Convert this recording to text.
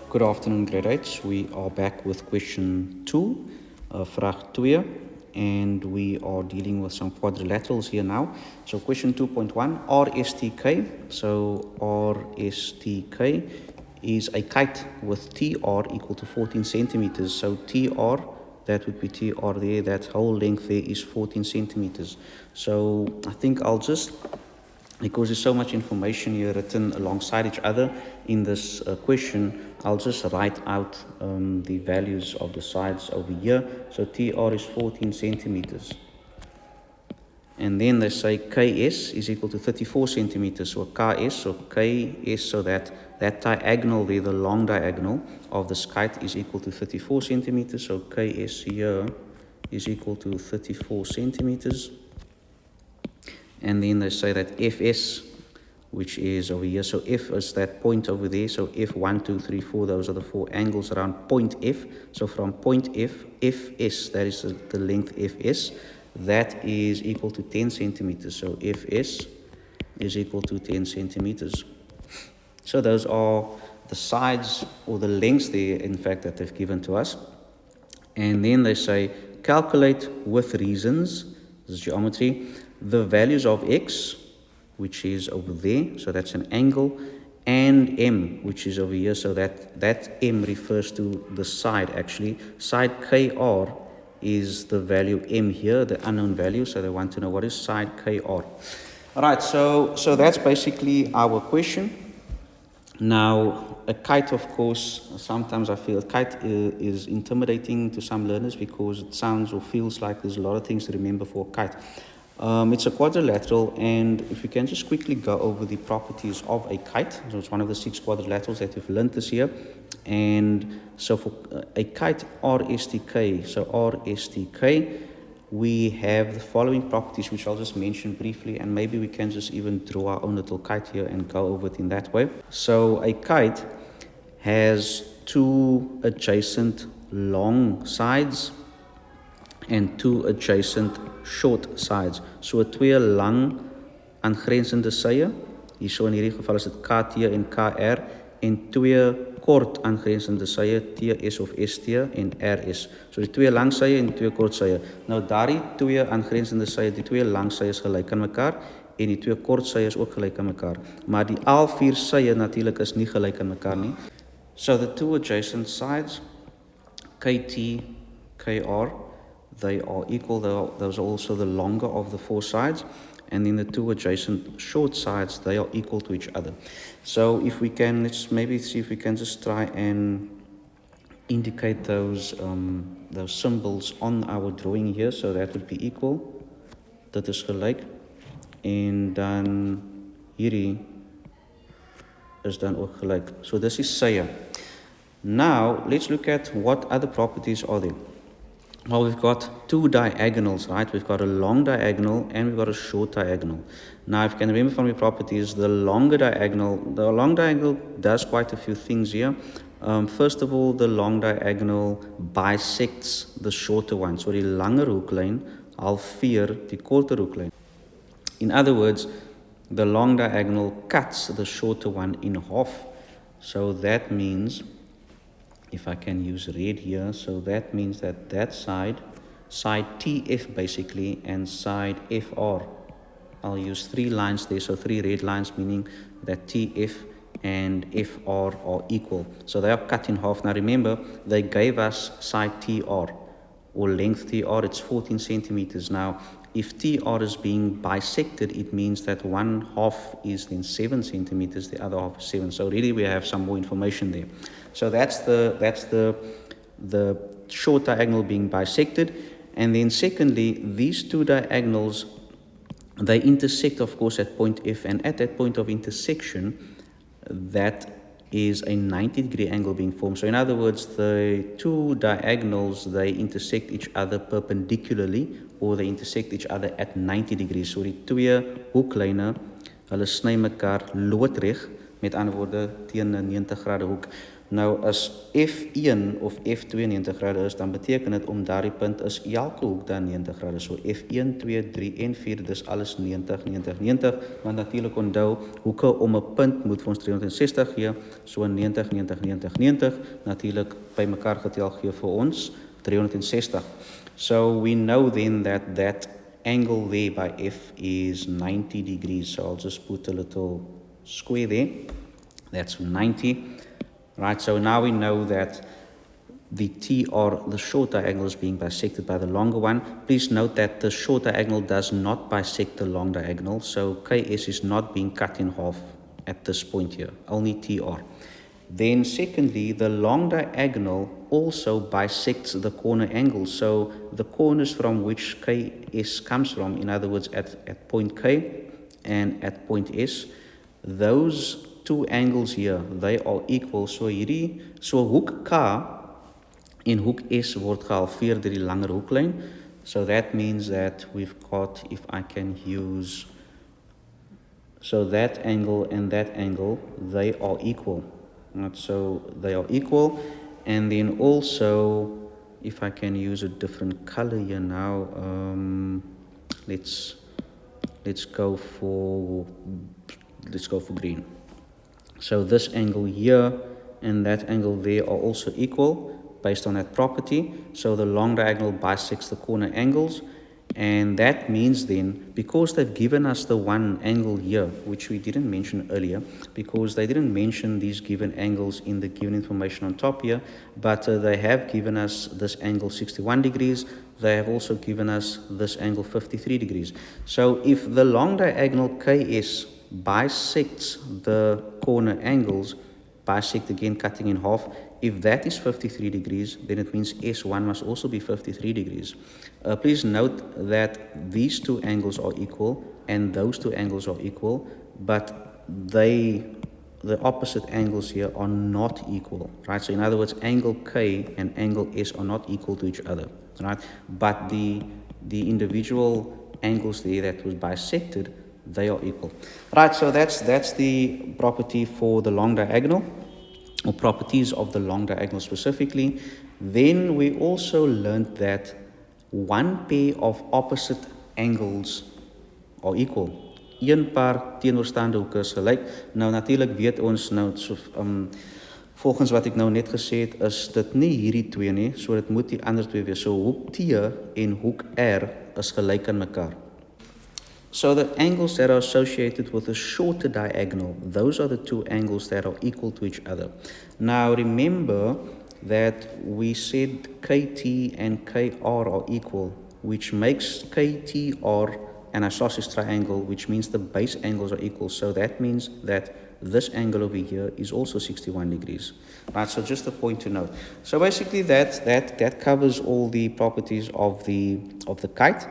Good afternoon, grade 8. We are back with question 2, vraag 2, and we are dealing with some quadrilaterals here now. So question 2.1, RSTK. So RSTK is a kite with TR equal to 14 centimeters. So TR, that would be TR there, that whole length there is 14 centimeters. So I think I'll just, because there's so much information here written alongside each other in this question, I'll just write out the values of the sides over here. So TR is 14 centimeters. And then they say KS is equal to 34 centimeters. So KS, so KS, so that diagonal there, the long diagonal of this kite is equal to 34 centimeters. So KS here is equal to 34 centimeters. And then they say that FS, which is over here, so F is that point over there, so F 1, 2, 3, 4, those are the 4 angles around point F. So from point F, FS, that is the length FS, that is equal to 10 centimeters. So FS is equal to 10 centimeters. So those are the sides, or the lengths there, in fact, that they've given to us. And then they say, calculate with reasons, this is geometry, the values of X, which is over there, so that's an angle, and M, which is over here, so that M refers to the side actually. Side KR is the value M here, the unknown value, so they want to know what is side KR. Alright, so that's basically our question. Now, a kite, of course, sometimes I feel a kite is intimidating to some learners because it sounds or feels like there's a lot of things to remember for a kite. It's a quadrilateral, and if we can just quickly go over the properties of a kite. So it's one of the 6 quadrilaterals that we've learned this year. And so for a kite RSTK, so RSTK, we have the following properties, which I'll just mention briefly, and maybe we can just even draw our own little kite here and go over it in that way. So a kite has 2 adjacent long sides and 2 adjacent short sides. So 2 lang aangrensende sye, hierso in hierdie geval is dit KT en KR, en 2 kort aangrensende sye, TS of ST en RS. So die 2 lang sye en 2 kort sye. Nou daardie 2 aangrensende sye, die 2 lang sye is gelyk aan mekaar en die 2 kort sye is ook gelyk aan mekaar. Maar die al 4 sye natuurlik is nie gelyk aan mekaar nie. So the 2 adjacent sides, KT, KR, they are equal. Those are also the longer of the 4 sides. And then the 2 adjacent short sides, they are equal to each other. So if we can, let's maybe see if we can just try and indicate those symbols on our drawing here. So that would be equal. Dit is gelyk. En dan hierdie is dan ook gelyk. So this is sye. Now, let's look at what other properties are there. Well, we've got 2 diagonals, right? We've got a long diagonal and we've got a short diagonal. Now, if you can remember from the properties, the long diagonal does quite a few things here. First of all, the long diagonal bisects the shorter one. So die langer hoeklyn halveer die korter hoeklyn. In other words, the long diagonal cuts the shorter one in half. So that means, if I can use red here, so that means that side TF basically, and side FR, I'll use 3 lines there, so 3 red lines, meaning that TF and FR are equal. So they are cut in half. Now remember, they gave us side TR, or length TR, it's 14 centimeters. Now, if TR is being bisected, it means that one half is then 7 centimeters, the other half is 7. So really we have some more information there. So that's the short diagonal being bisected. And then secondly, these 2 diagonals, they intersect, of course, at point F. And at that point of intersection, that is a 90-degree angle being formed. So in other words, the 2 diagonals, they intersect each other perpendicularly, or they intersect each other at 90 degrees. So die 2 hoeklyne, hulle sny mekaar loodreg, met ander woorde teen 'n 90 grade hoek. Nou as F1 of F2 90 grade is, dan beteken dit om daardie punt is elke hoek dan 90 grade. So F1, 2, 3 en 4, dis alles 90, 90, 90. Want natuurlik onthou, hoeke om 'n punt moet vir ons 360 gee. So 90, 90, 90, 90. Natuurlik bymekaar getel gee vir ons 360. So we know then that angle there by F is 90 degrees. So I'll just put a little square there. That's 90. Right, so now we know that the TR, the short diagonal, is being bisected by the longer one. Please note that the short diagonal does not bisect the long diagonal. So KS is not being cut in half at this point here, only TR. Then secondly, the long diagonal also bisects the corner angle. So the corners from which KS comes from, in other words, at point K and at point S, those two angles here, they are equal. So hoek K en hoek S word gehalveer deur die langer hoeklyn. So that means that we've got, if I can use, so that angle and that angle, they are equal. Right? So they are equal. And then also, if I can use a different color here now, let's go for green. So this angle here and that angle there are also equal based on that property. So the long diagonal bisects the corner angles. And that means then, because they've given us the one angle here, which we didn't mention earlier, because they didn't mention these given angles in the given information on top here, but they have given us this angle 61 degrees. They have also given us this angle 53 degrees. So if the long diagonal KS bisects the corner angles, bisect again, cutting in half, if that is 53 degrees, then it means S1 must also be 53 degrees. Please note that these two angles are equal and those two angles are equal, but the opposite angles here are not equal, right? So in other words, angle K and angle S are not equal to each other, right? But the individual angles there that was bisected, they are equal. Right, so that's the property for the long diagonal, or properties of the long diagonal specifically. Then we also learned that one pair of opposite angles are equal. Een paar teenoorstaande hoeke is gelyk. Nou natuurlik weet ons nou, volgens wat ek nou net gesê het, is dit nie hierdie twee nie, so dit moet die ander twee wees. So hoek T en hoek R is gelyk aan mekaar. So the angles that are associated with a shorter diagonal, those are the two angles that are equal to each other. Now remember that we said KT and KR are equal, which makes KTR an isosceles triangle, which means the base angles are equal. So that means that this angle over here is also 61 degrees. Right, so just a point to note. So basically that covers all the properties of the kite.